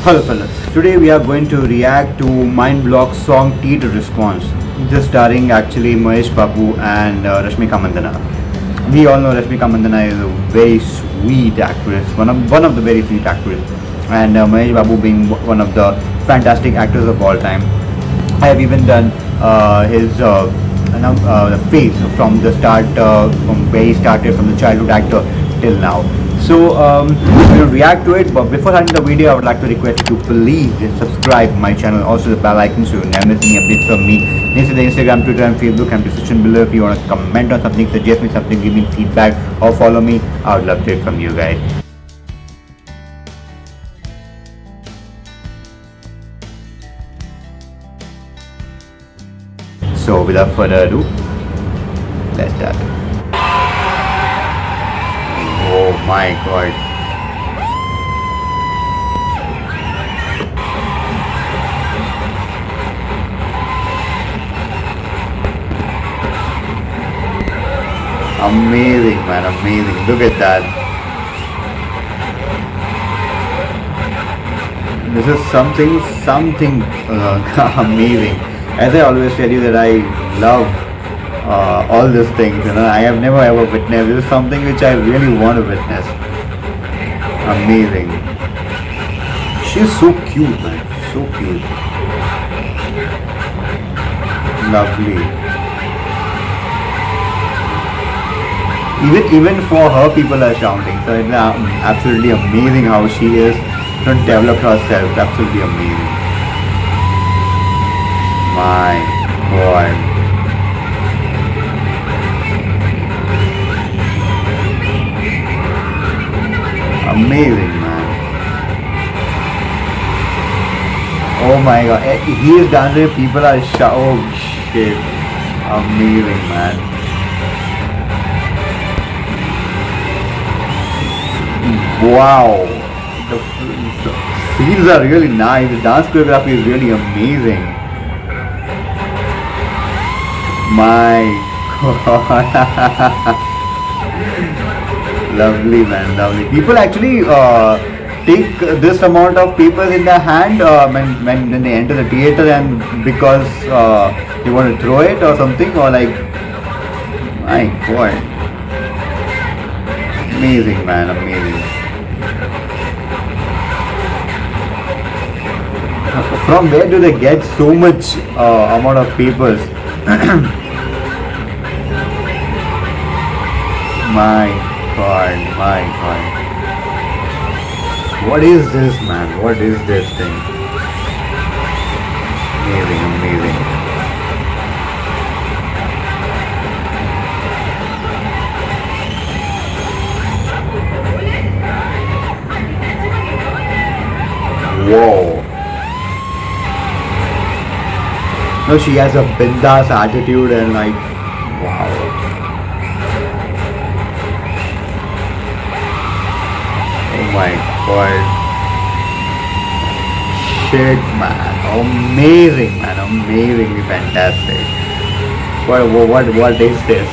Hello fellas, today we are going to react to Mind Block's song T to Response. This is starring actually Mahesh Babu and Rashmika Mandana. We all know Rashmika Mandana is a very sweet actress, one of the very sweet actors, and Mahesh Babu being one of the fantastic actors of all time. I have even done his the face from the start, from where he started, from the childhood actor till now. So we'll react to it, but before starting the video, I would like to request you to please subscribe my channel, also the bell icon, so you never miss any updates from me. This is the Instagram, Twitter, and Facebook. And description below if you want to comment on something, suggest me something, give me feedback, or follow me. I would love to hear from you guys. So without further ado, let's start. Oh my god. Amazing, man, amazing. Look at that. This is something amazing. As I always tell you that I love all these things, I have never ever witnessed. This is something which I really want to witness. Amazing. She's so cute, man. So cute. Lovely. Even for her, people are shouting. So it's absolutely amazing how she is developed herself. Absolutely amazing. My god. Amazing, man. Oh my god. He is dancing, people are oh shit. Amazing, man. Wow. The scenes are really nice. The dance choreography is really amazing. My god. Lovely, man, lovely. People actually take this amount of papers in their hand when they enter the theater, and because they want to throw it or something, or like, my god. Amazing, man, amazing. From where do they get so much amount of papers? My god. What is this, man? What is this thing? Amazing, amazing. Whoa. No, she has a bindas attitude and like, wow. Oh my god. Shit, man. Amazing, man. Amazingly fantastic. What is this?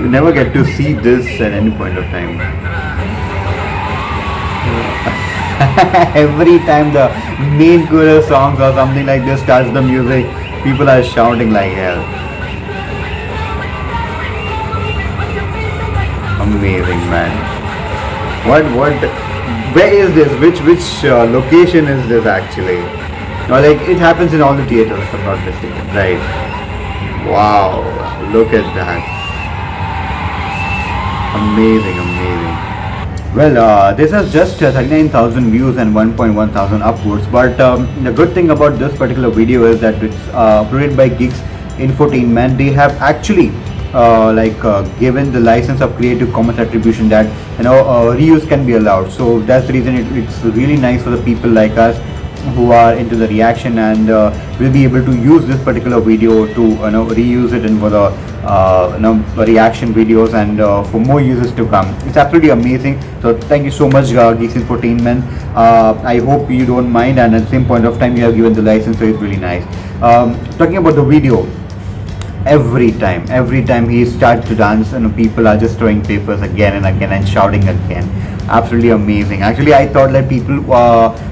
You never get to see this at any point of time. Every time the main chorus songs or something like this starts the music, people are shouting like hell. Amazing, man. Where is this? Which location is this actually? No, like it happens in all the theaters, if I'm not mistaken, right? Wow, look at that. Amazing, amazing. Well, this has just 39,000 views and 1.1 thousand upwards. But the good thing about this particular video is that it's uploaded by Geeks Infotainment. They have actually given the license of Creative Commons attribution that reuse can be allowed. So that's the reason it's really nice for the people like us who are into the reaction, and will be able to use this particular video to reuse it in for the reaction videos and for more users to come. It's absolutely amazing. So thank you so much, Geeks Infotainment. I hope you don't mind, and at the same point of time you have given the license, so it's really nice. Talking about the video, every time he starts to dance, people are just throwing papers again and again and shouting again. absolutely amazing. Actually, I thought that people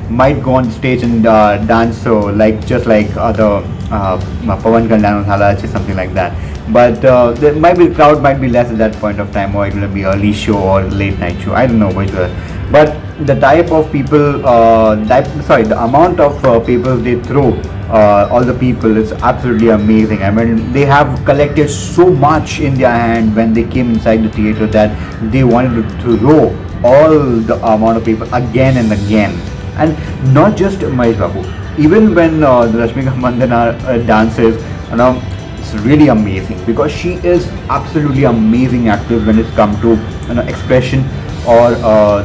might go on stage and dance, so like just like other Pawan Kalyan or Halachi, something like that. But there might be crowd might be less at that point of time, or it will be early show or late night show. I don't know which one. But the type of people, the amount of people they throw, all the people is absolutely amazing. I mean, they have collected so much in their hand when they came inside the theater that they wanted to throw all the amount of people again and again. And not just Mahesh Babu, even when the Rashmika Mandana dances, you know, it's really amazing because she is absolutely amazing actress when it's come to, you know, expression or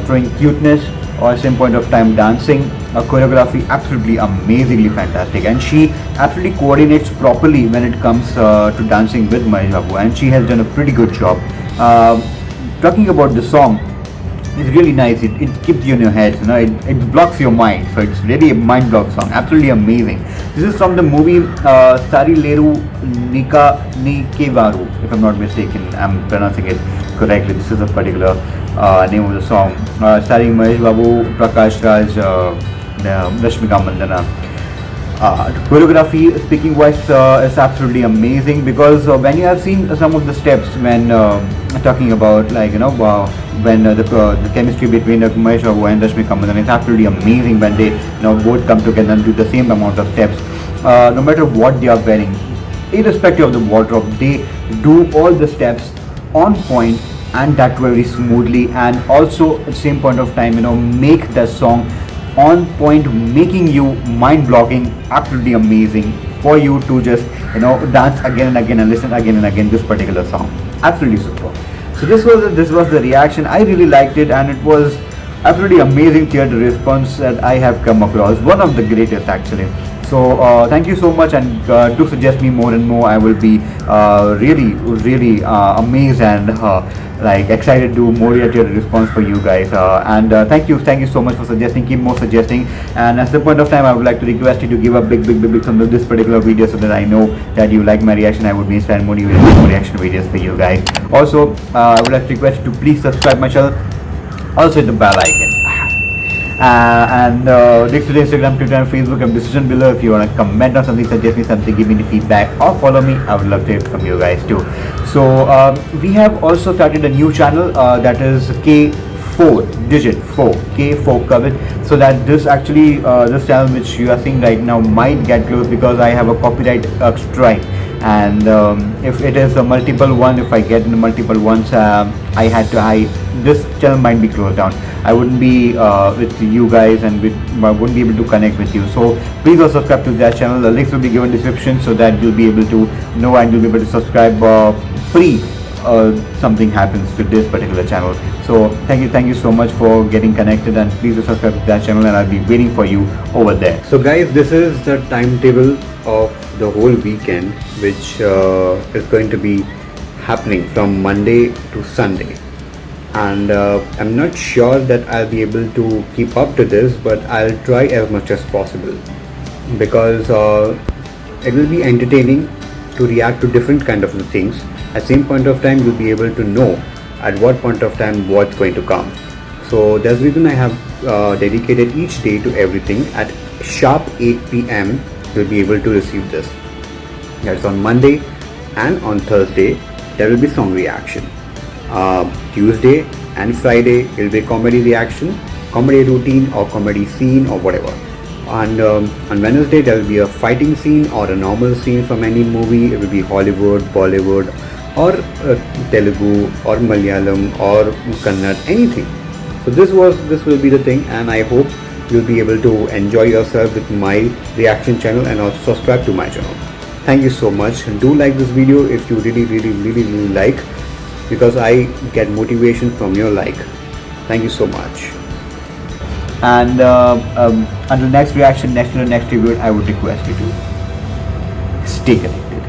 throwing cuteness or same point of time dancing. Choreography absolutely amazingly fantastic, and she absolutely coordinates properly when it comes to dancing with Mahesh Babu, and she has done a pretty good job. Talking about the song, it's really nice. It keeps you in your head, you know, it blocks your mind. So it's really a mind block song. Absolutely amazing. This is from the movie Sari Leru Nika Nikevaru, if I'm not mistaken. I'm pronouncing it correctly. This is a particular name of the song. Starring Mahesh Babu, Prakash Raj, Rashmika Mandana. Choreography, speaking wise, is absolutely amazing because when you have seen some of the steps when talking about, like, you know, when the chemistry between Mahesh Babu and Rashmika Mandana is absolutely amazing when they, you know, both come together and do the same amount of steps. No matter what they are wearing, irrespective of the wardrobe, they do all the steps on point, and that very smoothly, and also at the same point of time, you know, make the song on point, making you mind blocking. Absolutely amazing for you to just, you know, dance again and again and listen again and again this particular song. Absolutely super. So this was the reaction. I really liked it, and it was absolutely amazing theater response that I have come across, one of the greatest actually. So thank you so much, and do suggest me more and more. I will be really amazed and like excited to do more theater response for you guys. And thank you so much for suggesting. Keep more suggesting. And at the point of time, I would like to request you to give a big thumbs up this particular video, so that I know that you like my reaction. I would be inspired more reaction videos for you guys. Also, I would like to request you to please subscribe my channel. Also hit the bell icon. And links to the Instagram, Twitter and Facebook have description below. If you want to comment on something, suggest me something, give me the feedback, or follow me, I would love to hear from you guys too. So we have also started a new channel that is K4 digit 4 K4 Kavit, so that this actually this channel which you are seeing right now might get closed because I have a copyright strike. And if it is a multiple one, if I get in multiple ones, I had to hide. This channel might be closed down. I wouldn't be with you guys, and I wouldn't be able to connect with you. So please also subscribe to that channel. The links will be given in the description, so that you'll be able to know and you'll be able to subscribe free. Something happens to this particular channel. So thank you so much for getting connected, and please do subscribe to that channel, and I'll be waiting for you over there. So guys, this is the timetable of the whole weekend, which is going to be happening from Monday to Sunday. And I'm not sure that I'll be able to keep up to this, but I'll try as much as possible, because it will be entertaining to react to different kind of things. At same point of time, you'll be able to know at what point of time what's going to come. So that's the reason I have dedicated each day to everything. At sharp 8 p.m. you'll be able to receive this. That's on Monday, and on Thursday there will be song reaction. Tuesday and Friday it will be comedy reaction, comedy routine or comedy scene or whatever. And on Wednesday there will be a fighting scene or a normal scene from any movie. It will be Hollywood, Bollywood, or Telugu or Malayalam or Kannada, anything. So this will be the thing, and I hope you'll be able to enjoy yourself with my reaction channel, and also subscribe to my channel. Thank you so much. Do like this video if you really like, because I get motivation from your like. Thank you so much. And until next reaction, next review, I would request you to stay connected.